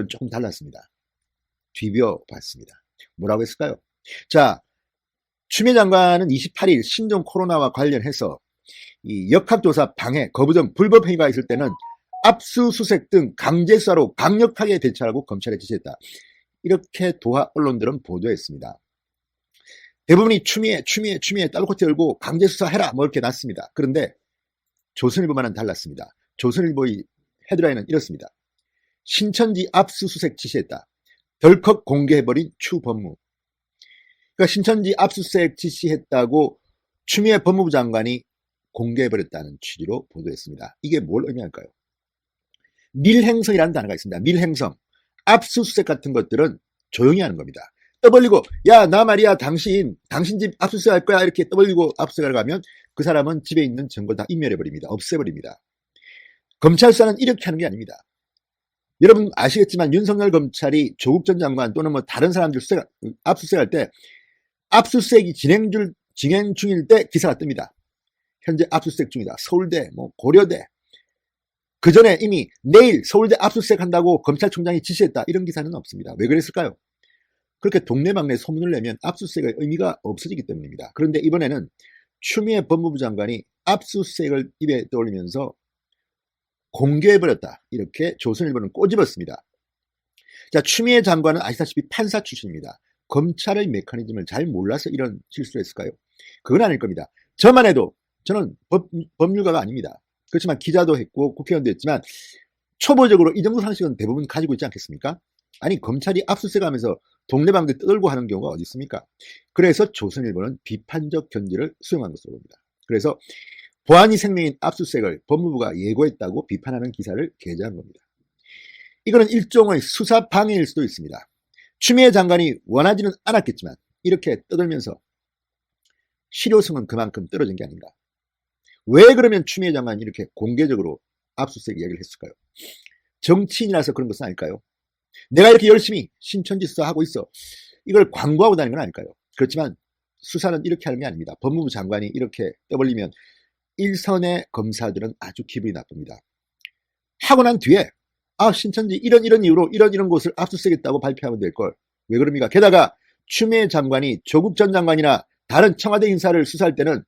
조금 달랐습니다. 뒤벼봤습니다. 뭐라고 했을까요? 자, 추미애 장관은 28일 신종 코로나와 관련해서 이 역학조사 방해, 거부 등 불법 행위가 있을 때는 압수수색 등 강제 수사로 강력하게 대처하라고 검찰에 지시했다. 이렇게 도하 언론들은 보도했습니다. 대부분이 추미애 딸코트 열고 강제 수사해라 뭐 이렇게 났습니다. 그런데 조선일보만은 달랐습니다. 조선일보의 헤드라인은 이렇습니다. 신천지 압수수색 지시했다. 덜컥 공개해버린 추 법무. 그러니까 신천지 압수수색 지시했다고 추미애 법무부 장관이 공개해버렸다는 취지로 보도했습니다. 이게 뭘 의미할까요? 밀행성이라는 단어가 있습니다. 밀행성. 압수수색 같은 것들은 조용히 하는 겁니다. 떠벌리고 야 나 말이야 당신 집 압수수색 할 거야 이렇게 떠벌리고 압수수색을 가면 그 사람은 집에 있는 증거 다 인멸해버립니다. 없애버립니다. 검찰 수사는 이렇게 하는 게 아닙니다. 여러분 아시겠지만 윤석열 검찰이 조국 전 장관 또는 뭐 다른 사람들 압수수색할 때 압수수색이 진행 중일 때 기사가 뜹니다. 현재 압수수색 중이다. 서울대, 뭐 고려대. 그 전에 이미 내일 서울대 압수수색 한다고 검찰총장이 지시했다. 이런 기사는 없습니다. 왜 그랬을까요? 그렇게 동네방네 소문을 내면 압수수색의 의미가 없어지기 때문입니다. 그런데 이번에는 추미애 법무부 장관이 압수수색을 입에 떠올리면서 공개해버렸다. 이렇게 조선일보는 꼬집었습니다. 자, 추미애 장관은 아시다시피 판사 출신입니다. 검찰의 메커니즘을 잘 몰라서 이런 실수를 했을까요? 그건 아닐 겁니다. 저만 해도 저는 법률가가 아닙니다. 그렇지만 기자도 했고 국회의원도 했지만 초보적으로 이 정도 상식은 대부분 가지고 있지 않겠습니까? 아니 검찰이 압수수색하면서 동네방네 떠들고 하는 경우가 어디 있습니까? 그래서 조선일보는 비판적 견지를 수용한 것으로 봅니다. 그래서 보안이 생명인 압수수색을 법무부가 예고했다고 비판하는 기사를 게재한 겁니다. 이거는 일종의 수사 방해일 수도 있습니다. 추미애 장관이 원하지는 않았겠지만 이렇게 떠들면서 실효성은 그만큼 떨어진 게 아닌가. 왜 그러면 추미애 장관이 이렇게 공개적으로 압수수색 이야기를 했을까요? 정치인이라서 그런 것은 아닐까요? 내가 이렇게 열심히 신천지 수사하고 있어. 이걸 광고하고 다니는 건 아닐까요? 그렇지만 수사는 이렇게 하는 게 아닙니다. 법무부 장관이 이렇게 떠벌리면 일선의 검사들은 아주 기분이 나쁩니다. 하고 난 뒤에 신천지 이런 이유로 이런 곳을 압수수색했다고 발표하면 될 걸. 왜 그럽니까? 게다가 추미애 장관이 조국 전 장관이나 다른 청와대 인사를 수사할 때는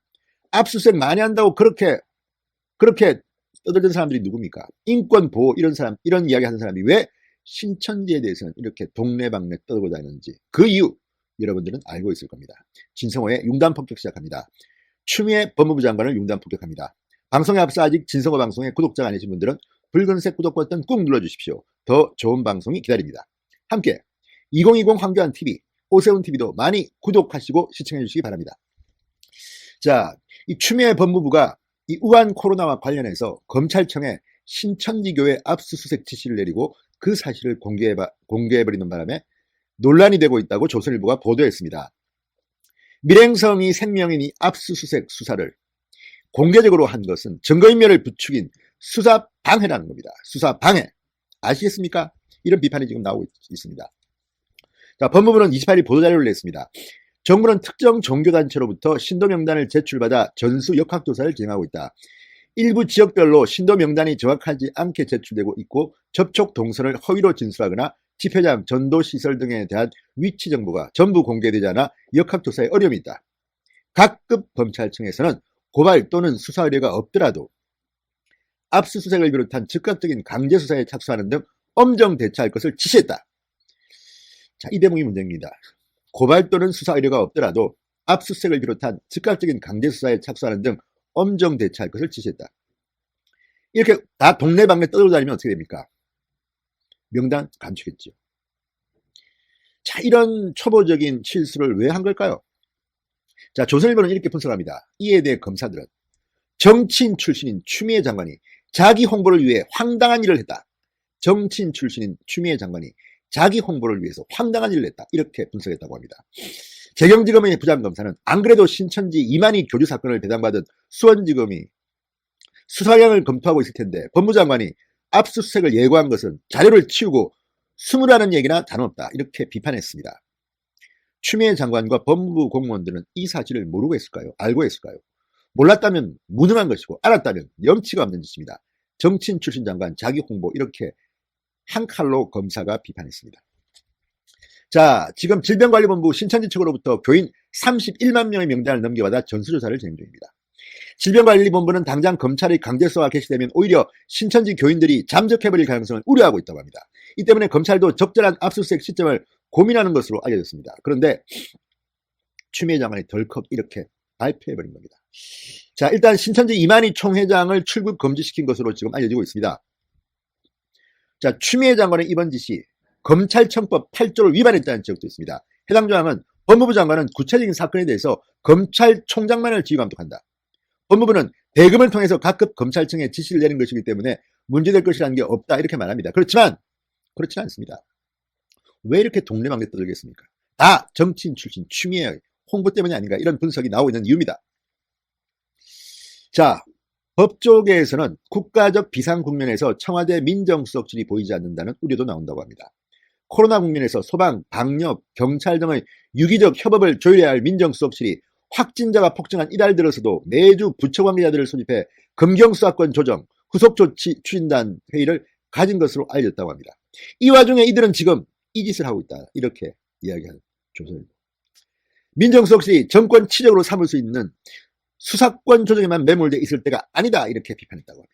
압수수색 많이 한다고 그렇게 떠들던 사람들이 누굽니까? 인권 보호 이런 이야기 하는 사람이 왜 신천지에 대해서는 이렇게 동네방네 떠들고 다니는지 그 이유 여러분들은 알고 있을 겁니다. 진성호의 융단 폭격 시작합니다. 추미애 법무부 장관을 융단 폭격합니다. 방송에 앞서 아직 진성호 방송에 구독자가 아니신 분들은 붉은색 구독 버튼 꾹 눌러주십시오. 더 좋은 방송이 기다립니다. 함께 2020 황교안TV, 오세훈TV도 많이 구독하시고 시청해 주시기 바랍니다. 자, 이 추미애 법무부가 이 우한 코로나와 관련해서 검찰청에 신천지교회 압수수색 지시를 내리고 그 사실을 공개해버리는 바람에 논란이 되고 있다고 조선일보가 보도했습니다. 밀행성이 생명인 이 압수수색 수사를 공개적으로 한 것은 증거인멸을 부추긴 수사 방해라는 겁니다. 수사 방해. 아시겠습니까? 이런 비판이 지금 나오고 있습니다. 자, 법무부는 28일 보도자료를 냈습니다. 정부는 특정 종교단체로부터 신도명단을 제출받아 전수 역학조사를 진행하고 있다. 일부 지역별로 신도명단이 정확하지 않게 제출되고 있고 접촉 동선을 허위로 진술하거나 집회장, 전도시설 등에 대한 위치 정보가 전부 공개되지 않아 역학조사에 어려움이 있다. 각급 검찰청에서는 고발 또는 수사 의뢰가 없더라도 압수수색을 비롯한 즉각적인 강제수사에 착수하는 등 엄정 대처할 것을 지시했다. 자, 이 대목이 문제입니다. 고발 또는 수사 의뢰가 없더라도 압수수색을 비롯한 즉각적인 강제수사에 착수하는 등 엄정 대처할 것을 지시했다. 이렇게 다 동네방네 떠들고 다니면 어떻게 됩니까? 명단 감추겠죠. 자, 이런 초보적인 실수를 왜 한 걸까요? 자, 조선일보는 이렇게 분석합니다. 이에 대해 검사들은 정치인 출신인 추미애 장관이 자기 홍보를 위해 황당한 일을 했다. 정치인 출신인 추미애 장관이 자기 홍보를 위해서 황당한 일을 했다. 이렇게 분석했다고 합니다. 재경지검의 부장검사는 안 그래도 신천지 이만희 교주 사건을 배당받은 수원지검이 수사량을 검토하고 있을 텐데 법무장관이 압수수색을 예고한 것은 자료를 치우고 숨으라는 얘기나 다름없다. 이렇게 비판했습니다. 추미애 장관과 법무부 공무원들은 이 사실을 모르고 했을까요? 알고 했을까요? 몰랐다면 무능한 것이고 알았다면 염치가 없는 짓입니다. 정치인 출신 장관 자기 홍보 이렇게 한 칼로 검사가 비판했습니다. 자, 지금 질병관리본부 신천지 측으로부터 교인 31만 명의 명단을 넘겨받아 전수조사를 진행 중입니다. 질병관리본부는 당장 검찰의 강제수사가 개시되면 오히려 신천지 교인들이 잠적해버릴 가능성을 우려하고 있다고 합니다. 이 때문에 검찰도 적절한 압수수색 시점을 고민하는 것으로 알려졌습니다. 그런데 추미애 장관이 덜컥 이렇게 발표해버린 겁니다. 자, 일단 신천지 이만희 총회장을 출국 금지시킨 것으로 지금 알려지고 있습니다. 자, 추미애 장관의 이번 지시 검찰청법 8조를 위반했다는 지적도 있습니다. 해당 조항은 법무부 장관은 구체적인 사건에 대해서 검찰총장만을 지휘감독한다. 법무부는 대금을 통해서 각급 검찰청에 지시를 내린 것이기 때문에 문제될 것이라는 게 없다 이렇게 말합니다. 그렇지만 그렇지는 않습니다. 왜 이렇게 동네방네 떠들겠습니까? 다 정치인 출신 추미애의 홍보 때문이 아닌가 이런 분석이 나오고 있는 이유입니다. 자, 법조계에서는 국가적 비상 국면에서 청와대 민정수석실이 보이지 않는다는 우려도 나온다고 합니다. 코로나 국면에서 소방, 방역, 경찰 등의 유기적 협업을 조율해야 할 민정수석실이 확진자가 폭증한 이달 들어서도 매주 부처 관계자들을 소집해 검경수사권 조정, 후속조치 추진단 회의를 가진 것으로 알려졌다고 합니다. 이 와중에 이들은 지금 이 짓을 하고 있다 이렇게 이야기하는 조선일보. 민정수석실이 정권 치적으로 삼을 수 있는 수사권 조정에만 매몰되어 있을 때가 아니다 이렇게 비판했다고 합니다.